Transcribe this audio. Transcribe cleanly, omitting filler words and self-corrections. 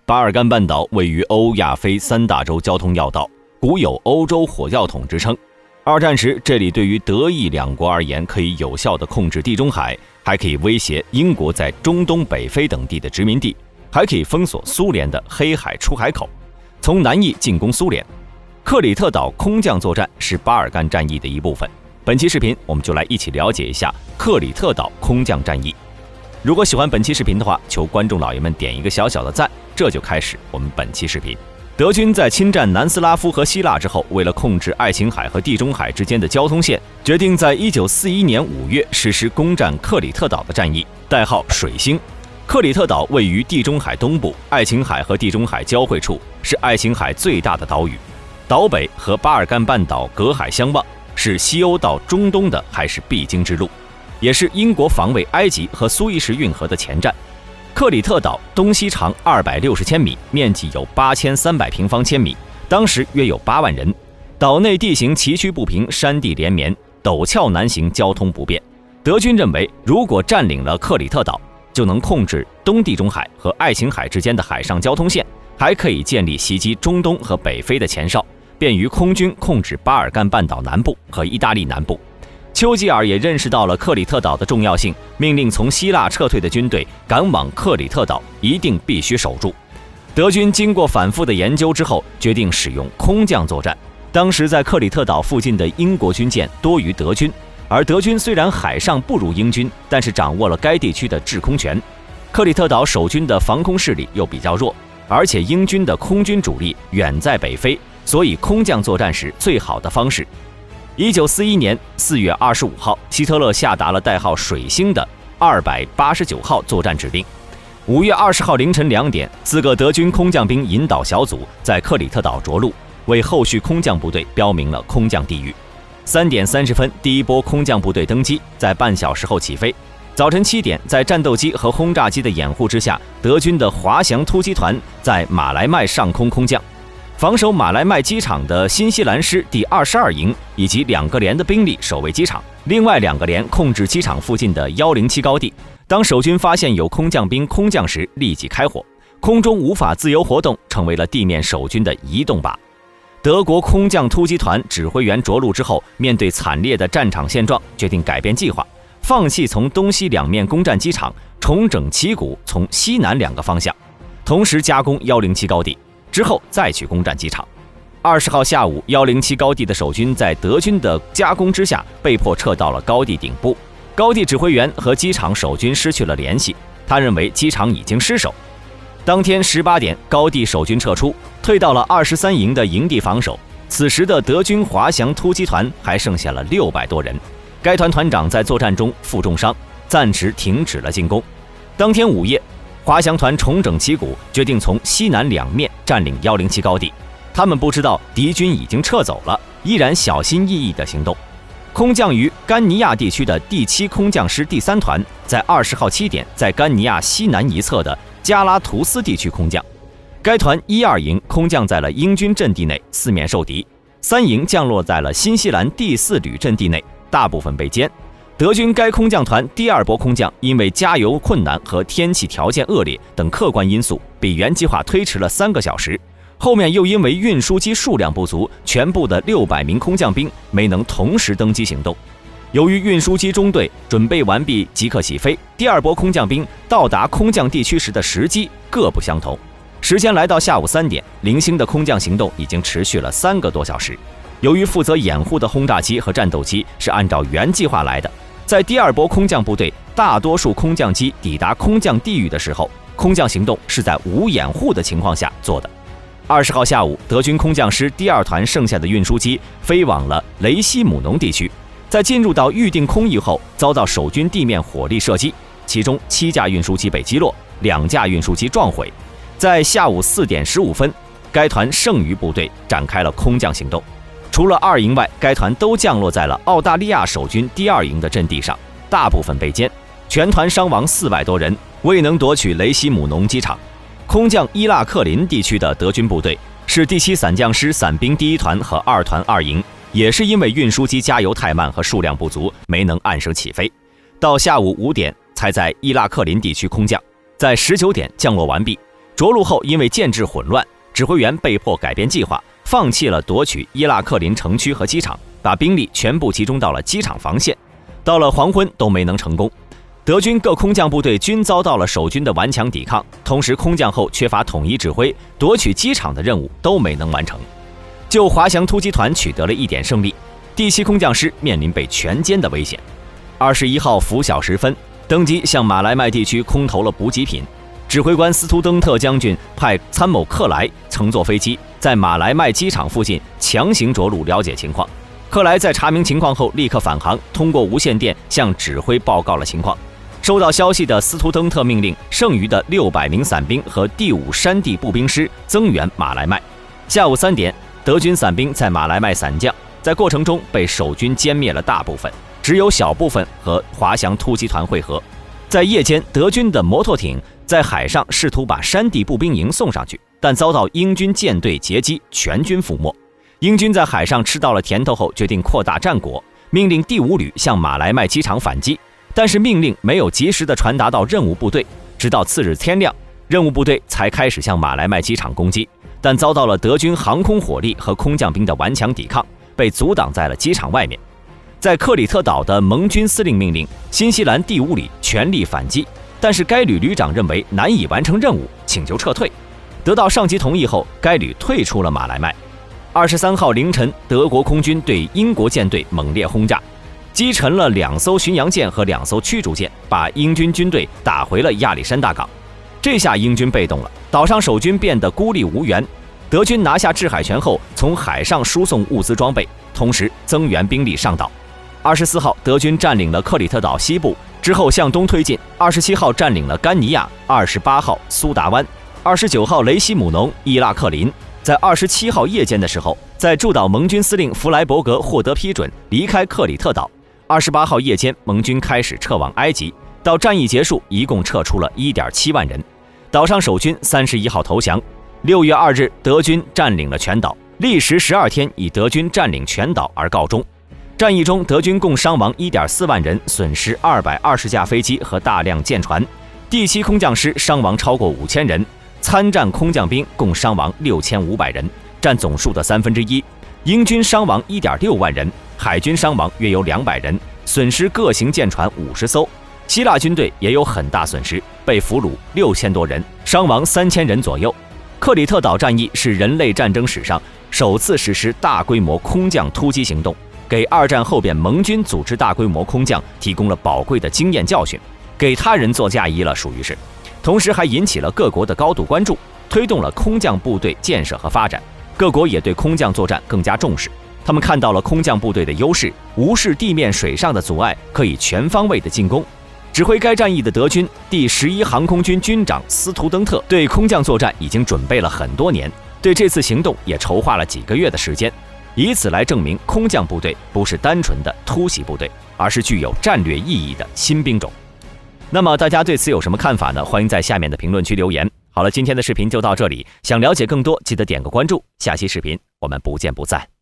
巴尔干半岛位于欧亚非三大洲交通要道，古有欧洲火药桶之称。二战时，这里对于德意两国而言，可以有效地控制地中海，还可以威胁英国在中东北非等地的殖民地，还可以封锁苏联的黑海出海口，从南翼进攻苏联。克里特岛空降作战是巴尔干战役的一部分。本期视频我们就来一起了解一下克里特岛空降战役。如果喜欢本期视频的话，求观众老爷们点一个小小的赞。这就开始我们本期视频。德军在侵占南斯拉夫和希腊之后，为了控制爱琴海和地中海之间的交通线，决定在1941年5月实施攻占克里特岛的战役，代号水星。克里特岛位于地中海东部，爱琴海和地中海交汇处，是爱琴海最大的岛屿。岛北和巴尔干半岛隔海相望，是西欧到中东的还是必经之路，也是英国防卫埃及和苏伊士运河的前站。克里特岛东西长260千米，面积有8300平方千米，当时约有8万人。岛内地形崎岖不平，山地连绵，陡峭难行，交通不便。德军认为，如果占领了克里特岛，就能控制东地中海和爱琴海之间的海上交通线，还可以建立袭击中东和北非的前哨，便于空军控制巴尔干半岛南部和意大利南部。丘吉尔也认识到了克里特岛的重要性，命令从希腊撤退的军队赶往克里特岛，一定必须守住。德军经过反复的研究之后，决定使用空降作战。当时在克里特岛附近的英国军舰多于德军，而德军虽然海上不如英军，但是掌握了该地区的制空权。克里特岛守军的防空势力又比较弱，而且英军的空军主力远在北非，所以空降作战是最好的方式。1941年4月25号，希特勒下达了代号水星的289号作战指令。5月20号凌晨2点，4个德军空降兵引导小组在克里特岛着陆，为后续空降部队标明了空降地域。3点30分，第一波空降部队登机，在半小时后起飞。早晨7点，在战斗机和轰炸机的掩护之下，德军的滑翔突击团在马来麦上空空降。防守马来麦机场的新西兰师第22营以及2个连的兵力守卫机场，另外2个连控制机场附近的107高地。当守军发现有空降兵空降时，立即开火，空中无法自由活动，成为了地面守军的移动靶。德国空降突击团指挥员着陆之后，面对惨烈的战场现状，决定改变计划，放弃从东西两面攻占机场，重整旗鼓，从西南2个方向，同时加攻107高地。之后再去攻占机场。20号下午，107高地的守军在德军的加攻之下，被迫撤到了高地顶部。高地指挥员和机场守军失去了联系，他认为机场已经失守。当天18点，高地守军撤出，退到了23营的营地防守。此时的德军滑翔突击团还剩下了600多人，该团团长在作战中负重伤，暂时停止了进攻。当天午夜，滑翔团重整旗鼓，决定从西南2面占领107高地。他们不知道敌军已经撤走了，依然小心翼翼地行动。空降于甘尼亚地区的第7空降师第3团，在20号7点，在甘尼亚西南一侧的加拉图斯地区空降。该团1、2营空降在了英军阵地内，四面受敌；3营降落在了新西兰第4旅阵地内，大部分被歼。德军该空降团第2波空降，因为加油困难和天气条件恶劣等客观因素，比原计划推迟了3个小时。后面又因为运输机数量不足，全部的600名空降兵没能同时登机行动。由于运输机中队准备完毕即刻起飞，第2波空降兵到达空降地区时的时机各不相同。时间来到下午3点，零星的空降行动已经持续了3个多小时。由于负责掩护的轰炸机和战斗机是按照原计划来的，在第2波空降部队大多数空降机抵达空降地域的时候，空降行动是在无掩护的情况下做的。20号下午，德军空降师第2团剩下的运输机飞往了雷西姆农地区，在进入到预定空域后，遭到守军地面火力射击，其中7架运输机被击落，2架运输机撞毁。在下午4点15分，该团剩余部队展开了空降行动。除了2营外，该团都降落在了澳大利亚守军第2营的阵地上，大部分被歼，全团伤亡400多人，未能夺取雷西姆农机场。空降伊拉克林地区的德军部队是第7伞降师伞兵第1团和2团2营，也是因为运输机加油太慢和数量不足，没能按时起飞，到下午5点才在伊拉克林地区空降，在19点降落完毕。着陆后因为建制混乱，指挥员被迫改变计划，放弃了夺取伊拉克林城区和机场，把兵力全部集中到了机场防线。到了黄昏都没能成功。德军各空降部队均遭到了守军的顽强抵抗，同时空降后缺乏统一指挥，夺取机场的任务都没能完成。就滑翔突击团取得了一点胜利，第7空降师面临被全歼的危险。21号拂晓时分，登机向马来麦地区空投了补给品。指挥官斯图登特将军派参谋克莱乘坐飞机，在马来麦机场附近强行着陆了解情况。克莱在查明情况后立刻返航，通过无线电向指挥报告了情况。收到消息的斯图登特命令剩余的600名伞兵和第5山地步兵师增援马来麦。下午3点，德军伞兵在马来麦伞降，在过程中被守军歼灭了大部分，只有小部分和滑翔突击团会合。在夜间，德军的摩托艇在海上试图把山地步兵营送上去，但遭到英军舰队截击，全军覆没。英军在海上吃到了甜头后，决定扩大战果，命令第5旅向马来麦机场反击。但是命令没有及时地传达到任务部队，直到次日天亮，任务部队才开始向马来麦机场攻击，但遭到了德军航空火力和空降兵的顽强抵抗，被阻挡在了机场外面。在克里特岛的盟军司令命令新西兰第5旅全力反击，但是该旅旅长认为难以完成任务，请求撤退。得到上级同意后，该旅退出了马来麦。23号凌晨，德国空军对英国舰队猛烈轰炸，击沉了2艘巡洋舰和2艘驱逐舰，把英军军队打回了亚历山大港。这下英军被动了，岛上守军变得孤立无援。德军拿下制海权后，从海上输送物资装备，同时增援兵力上岛。24号，德军占领了克里特岛西部，之后向东推进。27号占领了甘尼亚，28号苏达湾，29号雷西姆农、伊拉克林。在27号夜间的时候，在驻岛盟军司令弗莱伯格获得批准离开克里特岛。28号夜间，盟军开始撤往埃及，到战役结束，一共撤出了1.7万人。岛上守军31号投降。6月2日，德军占领了全岛，历时12天，以德军占领全岛而告终。战役中，德军共伤亡1.4万人，损失220架飞机和大量舰船。第7空降师伤亡超过5000人，参战空降兵共伤亡6500人，占总数的1/3。英军伤亡1.6万人，海军伤亡约有200人，损失各型舰船50艘。希腊军队也有很大损失，被俘虏6000多人，伤亡3000人左右。克里特岛战役是人类战争史上首次实施大规模空降突击行动，给2战后边盟军组织大规模空降提供了宝贵的经验教训，给他人做嫁衣了，属于是。同时还引起了各国的高度关注，推动了空降部队建设和发展。各国也对空降作战更加重视，他们看到了空降部队的优势，无视地面水上的阻碍，可以全方位的进攻。指挥该战役的德军第11航空军军长斯图登特对空降作战已经准备了很多年，对这次行动也筹划了几个月的时间，以此来证明空降部队不是单纯的突袭部队，而是具有战略意义的新兵种。那么大家对此有什么看法呢？欢迎在下面的评论区留言。好了，今天的视频就到这里，想了解更多记得点个关注，下期视频我们不见不散。